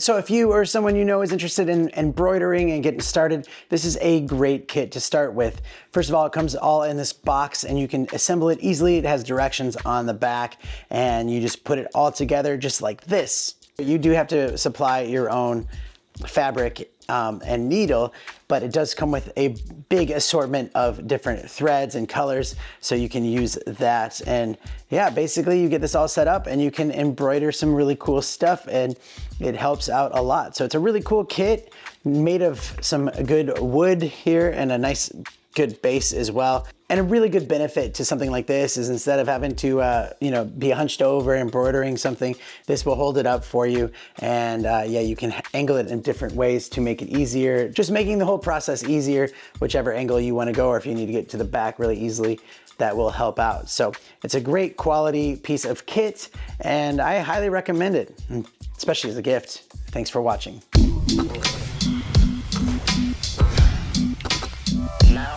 So if you or someone you know is interested in embroidering and getting started, this is a great kit to start with. First of all, it comes all in this box and you can assemble it easily. It has directions on the back and you just put it all together just like this. You do have to supply your own fabric and needle, but it does come with a big assortment of different threads and colors, so you can use that. And yeah, basically you get this all set up and you can embroider some really cool stuff, and it helps out a lot. So it's a really cool kit made of some good wood here and a nice good base as well. And a really good benefit to something like this is instead of having to be hunched over embroidering something, this will hold it up for you. And yeah, you can angle it in different ways to make it easier, just making the whole process easier, whichever angle you want to go, or if you need to get to the back really easily, that will help out. So it's a great quality piece of kit and I highly recommend it, especially as a gift. Thanks for watching. Now.